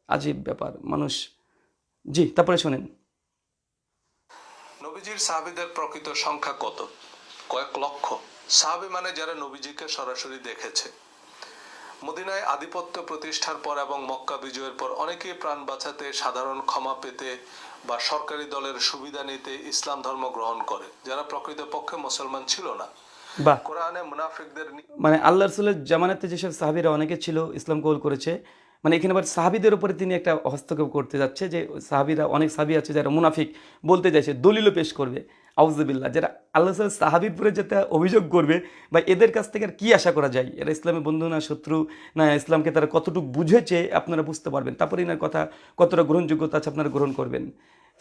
আজীব ব্যাপার মানুষ। জি, তারপরে শোনেন। নবীজির সাহাবীদের প্রকৃত সংখ্যা কত? কয়েক লক্ষ। সাহাবী মানে যারা নবীজিকে সরাসরি দেখেছে। মদিনায় আধিপত্য প্রতিষ্ঠার পর এবং মক্কা বিজয়ের পর অনেকেই প্রাণ বাঁচাতে, সাধারণ ক্ষমা পেতে বা সরকারি দলের সুবিধা নিতে ইসলাম ধর্ম গ্রহণ করে, যারা প্রকৃতপক্ষে মুসলমান ছিল না। বাহ, কোরআনে মুনাফিকদের মানে আল্লাহ রসুলের জামানাতে যেসব সাহাবীরা অনেকে ছিল ইসলাম কবুল করেছে, মানে এখানে আবার সাহাবীদের উপরে তিনি একটা হস্তক্ষেপ করতে যাচ্ছে যে সাহাবীরা, অনেক সাহাবী আছে যারা মুনাফিক বলতে চাইছে, দলিলও পেশ করবে, আউযুবিল্লাহ, যারা আল্লাহ রসুলের সাহাবীর উপরে যেটা অভিযোগ করবে বা এদের কাছ থেকে আর কী আশা করা যায়? এরা ইসলামের বন্ধু না শত্রু, না ইসলামকে তারা কতটুকু বুঝেছে আপনারা বুঝতে পারবেন, তারপরে এনার কথা কতটা গ্রহণযোগ্যতা আছে আপনারা গ্রহণ করবেন।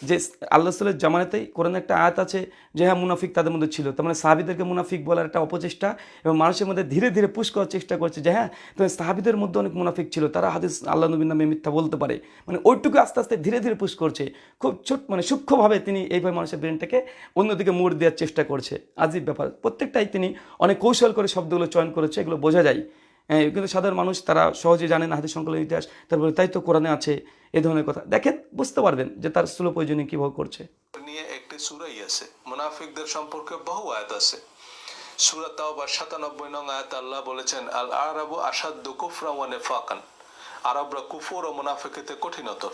যে আল্লাহ রসুলের জামানাতেই কোরআনে একটা আয়াত আছে যে হ্যাঁ মুনাফিক তাদের মধ্যে ছিল, তার মানে সাহাবীদেরকে মুনাফিক বলার একটা অপচেষ্টা, এবং মানুষের মধ্যে ধীরে ধীরে পুশ করার চেষ্টা করছে যে হ্যাঁ তবে সাহাবীদের মধ্যে অনেক মুনাফিক ছিল, তারা হাদিস আল্লাহ নবীর নামে মিথ্যা বলতে পারে, মানে ওইটুকু আস্তে আস্তে ধীরে ধীরে পুশ করছে, খুব ছোট মানে সূক্ষ্মভাবে তিনি এইভাবে মানুষের ব্রেনটাকে অন্যদিকে মোড় দেওয়ার চেষ্টা করছে। আজীব ব্যাপার, প্রত্যেকটাই তিনি অনেক কৌশল করে শব্দগুলো চয়ন করেছে, এগুলো বোঝা যায়। কিন্তু সাধারণ মানুষ তারা সহজে জানে না হাদিস সংকলনের ইতিহাস, তারপরে তাই তো কোরআনে আছে এই ধরনের কথা, দেখেন বুঝতে পারবেন যে তার স্থূল প্রয়োজনীয় কীভাবে করছে। নিয়ে একটি সূরাই আছে, মুনাফিকদের সম্পর্কে বহু আয়াত আছে। সূরা তাওবা 97 নং আয়াত আল্লাহ বলেছেন, আল আরাবু আশাদ্দু কুফরান ওয়া নিফাকান, আরবরা কুফর ও মুনাফিকিতে কঠিনতর।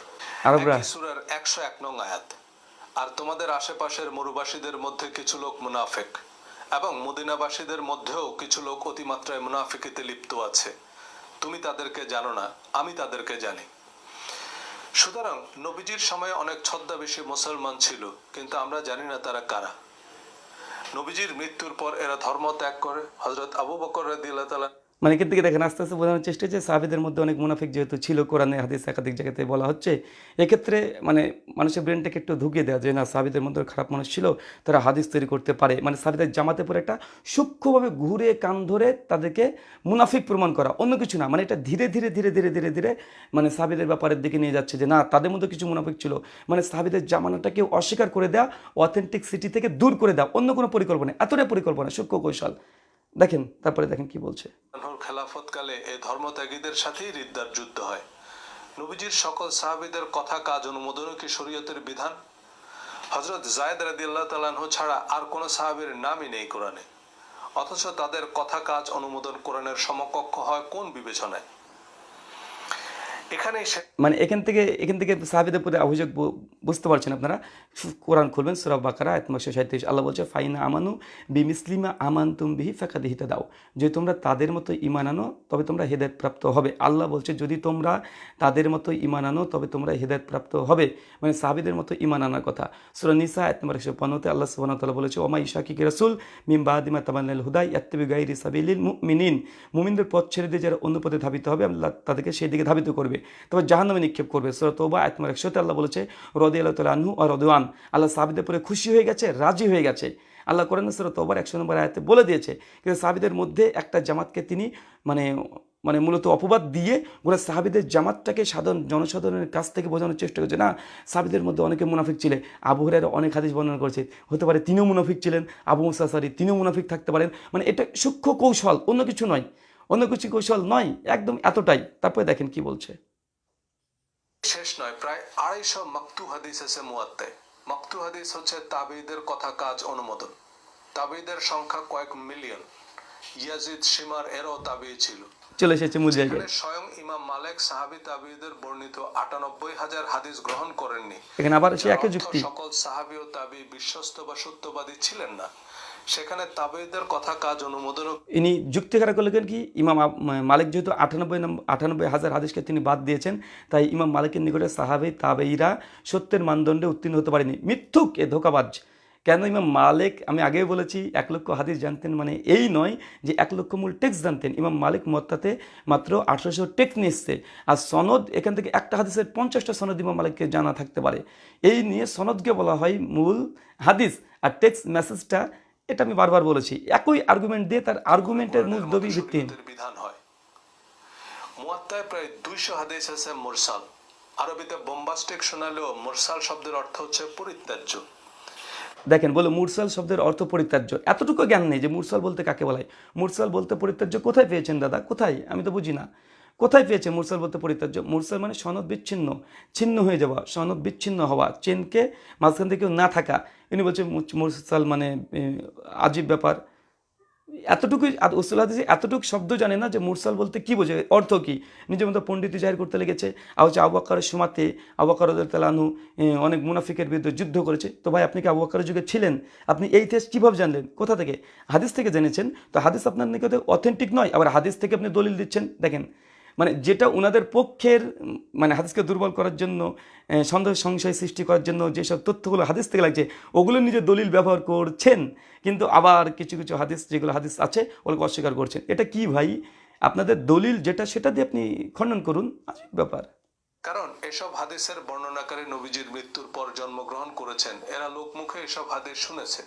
আরবরা একই সূরার 101 নং আয়াত, আর তোমাদের আশেপাশের মরুবাসীদের মধ্যে কিছু লোক মুনাফিক, এবং মদিনাবাসীদের মধ্যেও কিছু লোক অতিমাত্রায় মুনাফিকিতে লিপ্ত আছে, তুমি তাদেরকে জানো না, আমি তাদেরকে জানি। সুতরাং নবীজির সময়ে অনেক ছদ্মবেশী মুসলমান ছিল, কিন্তু আমরা জানি না তারা কারা। নবীজির মৃত্যুর পর এরা ধর্ম ত্যাগ করে। হযরত আবু বকর রাদিয়াল্লাহু তাআলা, মানে এখান থেকে দেখেন আস্তে আস্তে বোঝানোর চেষ্টা যে সাহাবীদের মধ্যে অনেক মুনাফিক যেহেতু ছিল, কোরআনে হাদিস একাধিক জায়গাতে বলা হচ্ছে, এক্ষেত্রে মানে মানুষের ব্রেনটাকে একটু ঢুকিয়ে দেওয়া যে না সাহাবীদের মধ্যে খারাপ মানুষ ছিল, তারা হাদিস তৈরি করতে পারে, মানে সাহাবীদের জামাতে পরে একটা সূক্ষ্মভাবে ঘুরে কান ধরে তাদেরকে মুনাফিক প্রমাণ করা, অন্য কিছু না, মানে এটা ধীরে ধীরে ধীরে ধীরে ধীরে ধীরে মানে সাহাবীদের ব্যাপারের দিকে নিয়ে যাচ্ছে যে না তাদের মধ্যে কিছু মুনাফিক ছিল, মানে সাহাবীদের জামানাটাকে অস্বীকার করে দেওয়া, অথেন্টিসিটি থেকে দূর করে দেওয়া, অন্য কোনো পরিকল্পনা, এতটাই পরিকল্পনা, সূক্ষ্ম কৌশল। দেখেন তারপরে দেখেন কি বলছে। খেলাফতকালে এই ধর্মত্যাগীদের সাথেই রিদ্দার যুদ্ধ হয়। নবীজির সকল সাহাবীদের কথা, কাজ, অনুমোদনও কি শরীয়তের বিধান? হযরত যায়েদ রাদিয়াল্লাহু তাআলা আনহু ছাড়া আর কোন সাহাবীর নামই নেই কোরআনে, অথচ তাদের কথা, কাজ, অনুমোদন কোরআনের সমকক্ষ হয় কোন বিবেচনায়? এখানেই মানে এখান থেকে সাহাবীদের প্রতি অভিযোগ বুঝতে পারছেন আপনারা। কোরআন খুলবেন, সূরা বাকারা আয়াত 137, আল্লাহ বলছে ফাইনা আমানু বিমিসলিমা আমানতুম বিহি ফাকাদ ইহতাদাউ, যে তোমরা তাদের মতো ঈমান আনো তবে তোমরা হেদায়েত প্রাপ্ত হবে। আল্লাহ বলছে যদি তোমরা তাদের মতো ঈমান আনো তবে তোমরা হেদায়েত প্রাপ্ত হবে, মানে সাহাবীদের মতো ঈমান আনার কথা। সূরা নিসা আয়াত 155 আল্লাহ সুবহানাহু ওয়া তাআলা বলেছে ওমা ইশাকিকি রাসূল মিন বাদি মা তাবান্নাল হুদা ইয়াত্তাবি গায়রি সাবিলিল মুমিনিন, মুমিনদের পথ ছেড়ে দিয়ে যারা অন্য পথে ধাবিত হবে আল্লাহ তাদেরকে সেই দিকে ধাবিত করবে, তবে জাহান্নামে নিক্ষেপ করবে। সূরা তাওবা আয়াত 100 আল্লাহ বলেছে রাদিয়াল্লাহু তাআলা আনহু ওয়া রাদওয়ান, আল্লাহ সাহাবীদের উপরে খুশি হয়ে গেছে, রাজি হয়ে গেছে। আল্লাহ কোরআনে সূরা তাওবার 100 নম্বর আয়াতে বলে দিয়েছে, কিন্তু সাহাবীদের মধ্যে একটা জামাতকে তিনি মানে মানে মূলত অপবাদ দিয়ে গোটা সাহাবীদের জামাতটাকে সাধারণ জনসাধারণের কাছ থেকে বোঝানোর চেষ্টা করছে না সাহাবীদের মধ্যে অনেকে মুনাফিক ছিলেন। আবু হুরায়রা অনেক হাদিস বর্ণনা করেছে, হতে পারে তিনিও মুনাফিক ছিলেন, আবু মুসা আশআরী তিনিও মুনাফিক থাকতে পারেন, মানে এটা সূক্ষ্ম কৌশল, অন্য কিছু নয়, অন্য কিছু কৌশল নয়, একদম এতটাই। তারপরে দেখেন কি বলছে। শেষ নয়, প্রায় 250 মাকতু হাদিস আছে মুয়াত্তায়। মাকতু হাদিস হচ্ছে তাবেঈদের কথা, কাজ, অনুমোদন। তাবেঈদের সংখ্যা কয়েক মিলিয়ন। ইয়াজিদ, শিমার এরও তাবেঈ ছিল। চলে এসেছে মূল জায়গায়। স্বয়ং ইমাম মালিক সাহাবী তাবেঈদের বর্ণিত 98,000 হাদিস গ্রহণ করেননি। এখানে আবার সে একই যুক্তি, সকল সাহাবী ও তাবেঈ বিশ্বস্ত বা সত্যবাদী ছিলেন না, সেখানে তাবেঈদের কথা, কাজ, অনুমোদন। ইনি যুক্তি খাড়া করলেন কি ইমাম মালিক যেহেতু 98,000 হাদিসকে তিনি বাদ দিয়েছেন, তাই ইমাম মালিকের নিকটে সাহাবী তাবেঈরা সত্যের মানদণ্ডে উত্তীর্ণ হতে পারেনি, মিথ্যুক, এ ধোঁকাবাজ। কেন ইমাম মালিক, আমি আগেও বলেছি 1,00,000 হাদিস জানতেন মানে এই নয় যে 1,00,000 মূল টেক্সট জানতেন। ইমাম মালিক মুয়াত্তাতে মাত্র 1800 টেক্সট নিয়ে এসছে, আর সনদ এখান থেকে একটা হাদিসের 50টা সনদ ইমাম মালিককে জানা থাকতে পারে। এই নিয়ে সনদকে বলা হয় মূল হাদিস, আর টেক্সট মেসেজটা, এটা আমি বারবার বলেছি, একই আর্গুমেন্ট দিয়ে তার আর্গুমেন্টের মূল দবি ভিত্তিহীন। বিধান হয়। মুয়াত্তায় প্রায় 200 হাদিস আছে মুরসাল। আরবিতে বোম্বাস্টিক শোনালেও মুরসাল শব্দের অর্থ হচ্ছে পরিত্যাজ্য। দেখেন, বলে মুরসাল শব্দের অর্থ পরিত্যাজ্য, এতটুকু জ্ঞান নেই যে মুরসাল বলতে কাকে বলে। মুরসাল বলতে পরিত্যাজ্য কোথায় পেয়েছেন দাদা, কোথায়? আমি তো বুঝি না কোথায় পেয়েছে মুরসাল বলতে পরিত্যাজ্য। মুরসাল মানে সনদ বিচ্ছিন্ন, ছিন্ন হয়ে যাওয়া, সনদ বিচ্ছিন্ন হওয়া, চেনকে মাঝখান থেকে না থাকা। ইনি বলছে মুরসাল মানে আজীব ব্যাপার। এতটুকুই উসুল হাদিসে এতটুকু শব্দ জানে না যে মুরসাল বলতে কি বোঝে, অর্থ কি। নিজের মতো পণ্ডিতি জাহির করতে লেগেছে। আর হচ্ছে আবু বকরের সময়তে আবু বকর রাদিয়াল্লাহু আনহু অনেক মুনাফিকের বিরুদ্ধে যুদ্ধ করেছে। তো ভাই, আপনি কি আবু বকরের যুগে ছিলেন? আপনি এই ইতিহাস কীভাবে জানলেন? কোথা থেকে? হাদিস থেকে জেনেছেন। তো হাদিস আপনার নিকটে অথেন্টিক নয়, আবার হাদিস থেকে আপনি দলিল দিচ্ছেন। দেখেন, মানে যেটা ওনাদের পক্ষের, মানে হাদিসকে দুর্বল করার জন্য, সন্দেহ সংশয় সৃষ্টি করার জন্য যেসব তথ্যগুলো হাদিস থেকে লাগছে, ওগুলো নিজের দলিল ব্যবহার করছেন। কিন্তু আবার কিছু কিছু হাদিস, যেগুলো হাদিস আছে ওগুলোকে অস্বীকার করছেন। এটা কি ভাই? আপনাদের দলিল যেটা, সেটা দিয়ে আপনি খণ্ডন করুন। আজব ব্যাপার। কারণ এসব হাদিসের বর্ণনাকারী নবীজির মৃত্যুর পর জন্মগ্রহণ করেছেন, এরা লোকমুখে এসব হাদিস শুনেছে,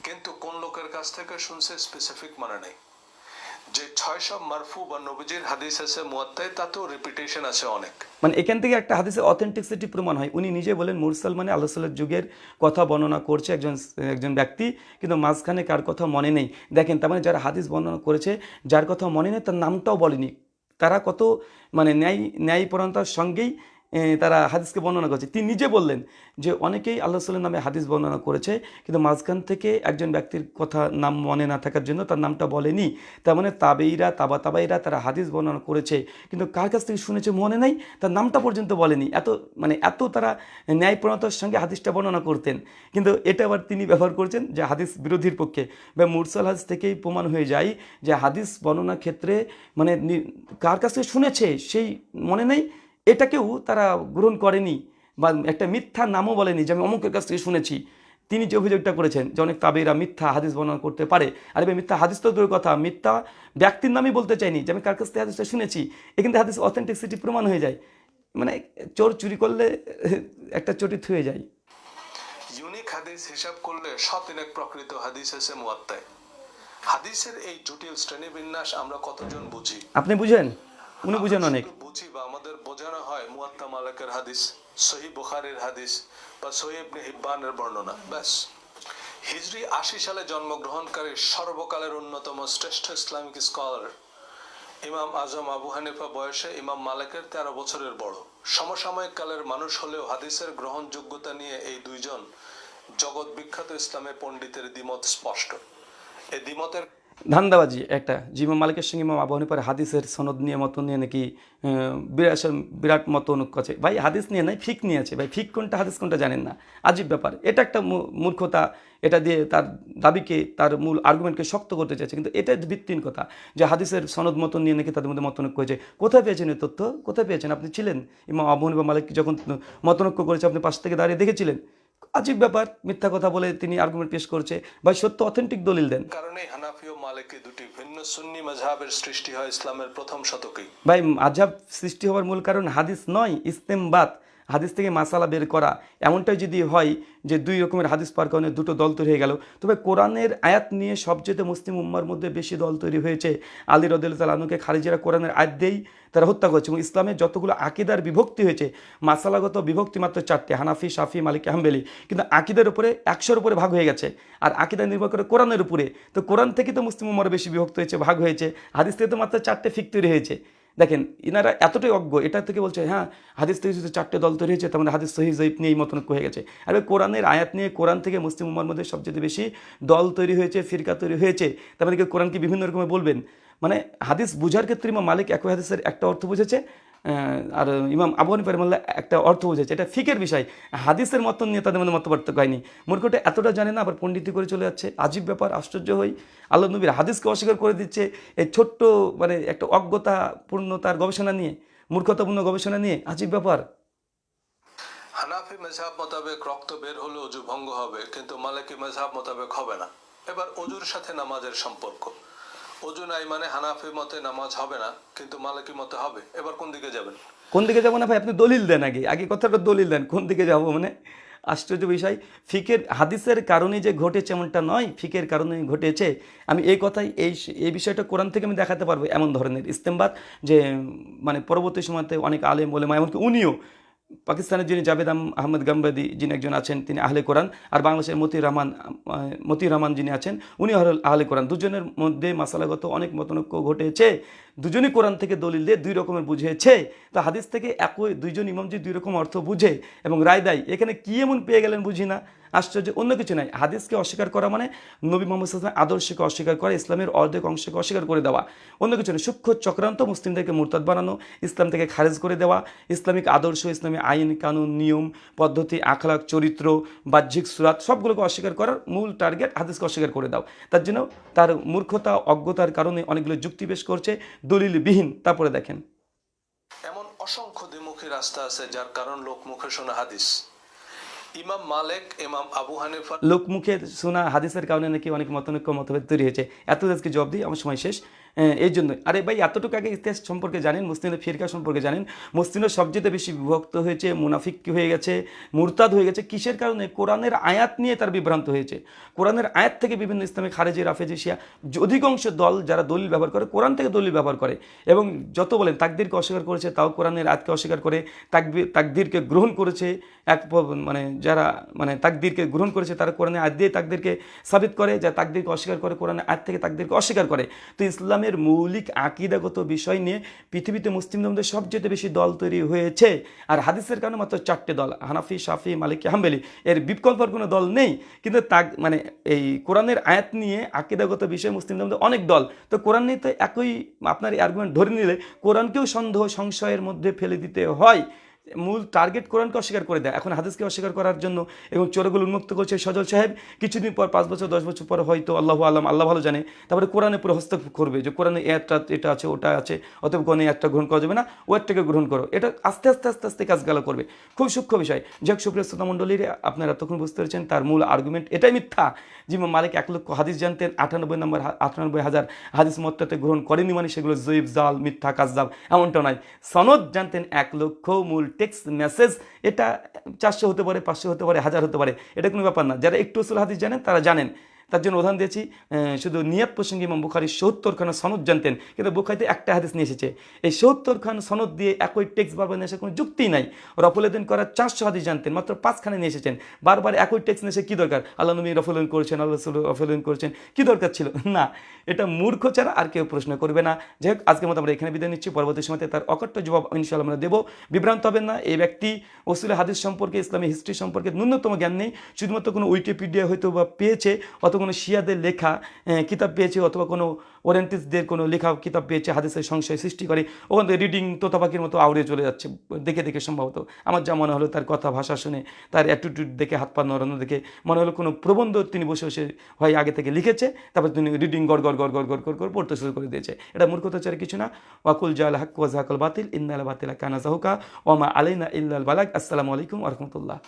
কিন্তু কোন লোকের কাছ থেকে শুনছে স্পেসিফিক মানে নেই। যে 600 মারফু বা নবীজির হাদিস আছে মুয়াত্তায়, তাতেও রিপিটেশন আছে অনেক। মানে এখান থেকে একটা হাদিসের অথেন্টিসিটি প্রমাণ হয়। উনি নিজে বলেন মুরসাল মানে আল্লাহ সাল্লাল্লাহু আলাইহি যুগের কথা বর্ণনা করছে একজন ব্যক্তি, কিন্তু মাঝখানে কার কথা মনে নেই। দেখেন, তার মানে যারা হাদিস বর্ণনা করেছে, যার কথা মনে নেই, তার নামটাও বলেনি। তারা কত মানে ন্যায়পরায়ণতার সঙ্গেই তারা হাদিসকে বর্ণনা করছে। তিনি নিজে বললেন যে অনেকেই আল্লাহ সাল্লাল্লাহু নামে হাদিস বর্ণনা করেছে, কিন্তু মাঝখান থেকে একজন ব্যক্তির কথা নাম মনে না থাকার জন্য তার নামটা বলেনি। তার মানে তাবাইরা তারা হাদিস বর্ণনা করেছে, কিন্তু কার কাছ থেকে শুনেছে মনে নাই, তার নামটা পর্যন্ত বলেনি। এত তারা ন্যায়পরায়ণতার সঙ্গে হাদিসটা বর্ণনা করতেন। কিন্তু এটা আবার তিনি ব্যবহার করছেন যে হাদিস বিরোধীর পক্ষে। বা মুরসাল হাদিস থেকেই প্রমাণ হয়ে যায় যে হাদিস বর্ণনার ক্ষেত্রে মানে কার কাছ থেকে শুনেছে সেই মনে নেই, এটাকেও তারা গ্রহণ করেনি, বা একটা মিথ্যা নামও বলেনি যে আমি অমুকের কাছ থেকে শুনেছি। তিনি যে অভিযোগটা করেছেন যে অনেক তাবেইরা মিথ্যা হাদিস বর্ণনা করতে পারে, আর এবার মিথ্যা হাদিস তো দূরের কথা, মিথ্যা ব্যক্তির নামই বলতে চাইনি যে আমি কার কাছ থেকে হাদিসটা শুনেছি। এখান থেকে হাদিস অথেন্টিসিটি প্রমাণ হয়ে যায়। মানে চোর চুরি করলে একটা চটি থুয়ে যায়। ইউনিক হাদিস হিসাব করলে শতিনেক প্রকৃত হাদিস আছে মুয়াত্তায়। হাদিসের এই জটিল শ্রেণীবিন্যাস আমরা কতজন বুঝি? আপনি বুঝেন? উনি বুঝেন অনেক। বুঝি বা আমাদের বোঝানো হয় মুয়াত্তা মালিকের হাদিস, সহিহ বুখারীর হাদিস বা সহিহ ইবনে হিব্বানের বর্ণনা, ব্যাস। হিজরি 80 সালে জন্মগ্রহণকারী সর্বকালের অন্যতম শ্রেষ্ঠ ইসলামিক স্কলার ইমাম আজম আবু হানিফা বয়সে ইমাম মালিকের 13 বছরের বড়। সমসাময়িক কালের মানুষ হলেও হাদিসের গ্রহণযোগ্যতা নিয়ে এই দুইজন জগৎ বিখ্যাত ইসলামের পণ্ডিতের দ্বিমত স্পষ্ট। এই দ্বিমতের ধান্দাবাজি একটা, যে ইমাম মালিকের সঙ্গে ইমাম আবু হানিফার হাদিসের সনদ নিয়ে মত নিয়ে নাকি বিরাট মত অনুক আছে। ভাই হাদিস নিয়ে নাই, ফিক নিয়ে আছে। ভাই ফিক কোনটা, হাদিস কোনটা জানেন না, আজীব ব্যাপার। এটা একটা মূর্খতা। এটা দিয়ে তার দাবিকে, তার মূল আর্গুমেন্টকে শক্ত করতে চাইছে, কিন্তু এটা ভিত্তিহীন কথা যে হাদিসের সনদ মতন নিয়ে নাকি তাদের মধ্যে মতনৈক্য হয়েছে। কোথায় পেয়েছেন এই তথ্য? কোথায় পেয়েছেন? আপনি ছিলেন ইমাম আবু হানিফা মালিক যখন মতনৈক্য করেছে, আপনি পাশ থেকে দাঁড়িয়ে দেখেছিলেন? আজীব ব্যাপার, মিথ্যা কথা বলে তিনি আর্গুমেন্ট পেশ করছে। ভাই সত্য অথেন্টিক দলিল দেন। কারণে হানাফি ও মালিকি দুটি ভিন্ন সুন্নি মাযহাবের সৃষ্টি হয় ইসলামের প্রথম শতকেই। ভাই মাযহাব সৃষ্টি হওয়ার মূল কারণ হাদিস নয়, ইস্তেমবাত, হাদিস থেকে মাসালা বের করা। এমনটাই যদি হয় যে দুই রকমের হাদিস পাওয়ার কারণে দুটো দল তৈরি হয়ে গেল, তবে কোরআনের আয়াত নিয়ে সবচেয়ে মুসলিম উম্মার মধ্যে বেশি দল তৈরি হয়েছে। আলী রাদিয়াল্লাহু তাআলা আনহুকে খারিজিরা কোরআনের আয়াত দিয়েই তারা হত্যা করেছে। এবং ইসলামের যতগুলো আকিদার বিভক্তি হয়েছে, মাসালাগত বিভক্তি মাত্র 4টে, হানাফি, শাফি, মালিকি, হাম্বলি, কিন্তু আকিদার উপরে 100-এর উপরে ভাগ হয়ে গেছে। আর আকিদা নির্ভর করে কোরআনের উপরে। তো কোরআন থেকে তো মুসলিম উম্মার বেশি বিভক্ত হয়েছে, ভাগ হয়েছে। হাদিস থেকে তো মাত্র 4টে ফিক তৈরি হয়েছে। দেখেন, ইনারা এতটাই অজ্ঞ, এটা থেকে বলছে হ্যাঁ হাদিস থেকে যদি 4টে দল তৈরি হয়েছে, তার মানে হাদিস সহিহ জয়ীফ নিয়ে এই মতনৈক্য হয়ে গেছে। আর কোরআনের আয়াত নিয়ে, কোরআন থেকে মুসলিম উম্মার মধ্যে সবচেয়ে বেশি দল তৈরি হয়েছে, ফিরকা তৈরি হয়েছে। তার মানে কোরআনকে বিভিন্ন রকমের বলবেন। মানে হাদিস বুঝার ক্ষেত্রে ইমাম মালিক একই হাদিসের একটা অর্থ বুঝেছে, আর ইমাম আবু হানিফা রাহিমাহুল্লাহ একটা অর্থ বুঝেছে। এটা ফিকের বিষয়, হাদিসের মতন নিয়ে তাদের মধ্যে মত পার্থক্য হয়নি। মূর্খটা এতটা জানে না, আবার পণ্ডিতি করে চলে যাচ্ছে। আজীব ব্যাপার, আশ্চর্য হই। আল্লাহ নবীর হাদিসকে অস্বীকার করে দিচ্ছে এই ছোট্ট মানে একটা অজ্ঞতাপূর্ণ তার গবেষণা নিয়ে, মূর্খতাপূর্ণ গবেষণা নিয়ে। আজীব ব্যাপার। হানাফি মেযহাব মোতাবেক রক্ত বের হলে অজু ভঙ্গ হবে, কিন্তু মালিকি মেযহাব মোতাবেক হবে না। এবার অজুর সাথে নামাজের সম্পর্ক। অজু নাই মানে হানাফি মতে নামাজ হবে না, কিন্তু মালিকি মতে হবে। এবার কোন দিকে যাবেন? কোন দিকে যাবো না ভাই, আপনি দলিল দেন, আগে আগে কথাটা দলিল দেন, কোন দিকে যাবো মানে আশ্চর্য বিষয়। ফিকের হাদিসের কারণে যে ঘটেছে এমনটা নয়, ফিকের কারণে ঘটেছে। আমি এই কথাই এই বিষয়টা কোরআন থেকে আমি দেখাতে পারবো, এমন ধরনের ইস্তেমবাদ যে মানে পরবর্তী সময়তে অনেক আলেম ওলেমা, এমনকি উনিও, পাকিস্তানের যিনি জাভেদ আহমেদ গাম্বাদি যিনি একজন আছেন, তিনি আহলে কোরআন, আর বাংলাদেশের মতিউর রহমান যিনি আছেন, উনি আহলে কোরআন। দুজনের মধ্যে মাসালাগত অনেক মতনৈক্য ঘটেছে। দুজনই কোরআন থেকে দলিল দিয়ে দুই রকমের বুঝেছে। তো হাদিস থেকে একই দুইজন ইমাম যে দুই রকম অর্থ বুঝে এবং রায় দেয়, এখানে কি এমন পেয়ে গেলেন বুঝি না। আশ্চর্য, অন্য কিছু নাই। হাদিসকে অস্বীকার করা মানে নবী মোহাম্মদ সাল্লাল্লাহু আলাইহি ওয়াসাল্লামের আদর্শকে অস্বীকার করা, ইসলামের অর্ধেক অংশকে অস্বীকার করে দেওয়া, অন্য কিছু নয়। সূক্ষ্ম চক্রান্ত, মুসলিমদেরকে মুরতাদ বানানো, ইসলাম থেকে খারেজ করে দেওয়া, ইসলামিক আদর্শ, ইসলামী আইন কানুন নিয়ম পদ্ধতি আখলাক চরিত্র বাহ্যিক সুরাত সবগুলোকে অস্বীকার করার মূল টার্গেট হাদিসকে অস্বীকার করে দাও। তার জন্য তার মূর্খতা অজ্ঞতার কারণে অনেকগুলো যুক্তি পেশ করছে দলিলবিহীন। তারপরে দেখেন, এমন অসংখ্য দ্বিমুখী রাস্তা আছে যার কারণ লোক মুখে শোনা হাদিস। ইমাম মালিক, ইমাম আবু হানিফা, লোকমুখে শোনা হাদিসের কারণে নাকি অনেক মতনৈক্য মতভেদ তৈরি হয়েছে। এত আজকে জবাব দিই, আমার সময় শেষ। এই জন্যই, আরে ভাই এতটুকু আগে ইতিহাস সম্পর্কে জানেন, মুসলিমদের ফিরকা সম্পর্কে জানেন। মুসলিমরা সবচেয়ে বেশি বিভক্ত হয়েছে, মুনাফিক হয়ে গেছে, মুরতাদ হয়ে গেছে। কিসের কারণে? কোরআনের আয়াত নিয়ে তার বিভ্রান্ত হয়েছে। কোরআনের আয়াত থেকে বিভিন্ন ইসলামে খারেজি রাফেজি শিয়া অধিকাংশ দল যারা দলিল ব্যবহার করে, কোরআন থেকে দলিল ব্যবহার করে এবং যত বলেন তাকদীরকে অস্বীকার করেছে, তাও কোরআনের আয়াতকে অস্বীকার করে। তাকদীরকে গ্রহণ করেছে মানে যারা মানে তাকদীরকে গ্রহণ করেছে তারা কোরআনে আয়াত দিয়ে তাকদীরকে সাবিত করে, যা তাকদীরকে অস্বীকার করে কোরআনে আয়াত থেকে তাকদীরকে অস্বীকার করে। তো ইসলামের মৌলিক আকীদাগত বিষয় নিয়ে পৃথিবীতে মুসলিমদের মধ্যে সবচেয়ে বেশি দল তৈরি হয়েছে। আর হাদিসের কারণে মাত্র 4টে দল, হানাফি, শাফি, মালিকি, হাম্বলি। এর বিকল্পর কোনো দল নেই। কিন্তু মানে এই কোরআনের আয়াত নিয়ে আকীদাগত বিষয়ে মুসলিমদের মধ্যে অনেক দল। তো কোরআন নিয়ে তো একই আপনার আর্গুমেন্ট ধরে নিলে কোরআনকেও সন্দেহ সংশয়ের মধ্যে ফেলে দিতে হয়। মূল টার্গেট কোরআনকে অস্বীকার করে দেয়। এখন হাদিসকে অস্বীকার করার জন্য এবং চোরগুলো উন্মুক্ত করছে সজল সাহেব। কিছুদিন পর 5 বছর 10 বছর পর হয়তো আল্লাহ আলম, আল্লাহ ভালো জানে, তারপরে কোরআনে পুরো হস্তক্ষেপ করবে যে কোরআনে এটা আছে ওটা আছে, অতএব কোরআনে একটা গ্রহণ করা যাবে না, ও একটাকে গ্রহণ করো। এটা আস্তে আস্তে আস্তে আস্তে কাজগুলো করবে। খুব সূক্ষ্ম বিষয়। যাক সুপ্রিয় শ্রোতা মণ্ডলীর, আপনারা তখন বুঝতে পেরেছেন তার মূল আর্গুমেন্ট এটাই মিথ্যা। যে মালিক 1 লক্ষ হাদিস জানতেন, 98,000 হাদিস মত্তাতে গ্রহণ করেনি মানে সেগুলো জয়ীব, জাল, মিথ্যা, কাযযাব এমনটা নয়। সনদ জানতেন 1 লক্ষ, মূল টেক্সট মেসেজ এটা 400 হতে পারে, 500 হতে পারে, 1000 হতে পারে, এটা কোনো ব্যাপার না। যারা একটু উসুল হাদিস জানেন তারা জানেন। তার জন্য উদাহরণ দিয়েছি, শুধু নিয়াত প্রসঙ্গে ইমাম বুখারী 70 খানা সনদ জানতেন, কিন্তু বুখারীতে একটা হাদিস নিয়ে এসেছে। এই 70 খান সনদ দিয়ে একই টেক্সট বারবার নিয়ে আসার কোনো যুক্তিই নাই। রফুলউদ্দিন করার 400 হাদিস জানতেন, মাত্র 5 খানে নিয়ে এসেছেন। বারবার একই টেক্সট নিয়ে এসে কী দরকার? আল্লাহ নবী রফুলউদ্দিন করেছেন, আল্লাহ রাসূল রফুলউদ্দিন করেছেন, কী দরকার ছিল? না, এটা মূর্খ ছাড়া আর কেউ প্রশ্ন করবে না। যাই হোক, আজকের মতো আমরা এখানে বিদায় নিচ্ছি। পরবর্তী সময়তে তার অকট্য জবাব ইনশাআল্লাহ আমরা দেবো। বিভ্রান্ত হবেন না। এই ব্যক্তি উসুল হাদিস সম্পর্কে, ইসলামী হিস্ট্রি সম্পর্কে ন্যূনতম জ্ঞান নেই। শুধুমাত্র কোনো উইকিপিডিয়া হয়তো বা পেয়েছে, অথবা কোনো শিয়াদের লেখা কিতাব পেয়েছে, অথবা কোনো ওরিয়েন্টালিস্টদের কোনো লেখা কিতাব পেয়েছে, হাদিসের সংশয় সৃষ্টি করে ওখান থেকে রিডিং তোতাপাখির মতো আউড়ে চলে যাচ্ছে দেখে দেখে। সম্ভবত আমার যা মনে হলো, তার কথা ভাষা শুনে, তার অ্যাটিটিউড দেখে, হাত পা নড়ানো দেখে মনে হলো কোনো প্রবন্ধ তিনি বসে বসে হয় আগে থেকে লিখেছে, তারপর তিনি রিডিং গড় গড় গড় গড় গড় গড় গড় পড়তে শুরু করে দিয়েছে। এটা মূর্খতা ছাড়া কিছু না। ওয়াকুল জাল হক ওয়া যাকাল বাতিল ইন্নাল বাতিলা কানা যাহুকা ওয়া মা আলাইনা ইল্লাল বালাগ। আসসালামু আলাইকুম ওয়া রাহমাতুল্লাহ।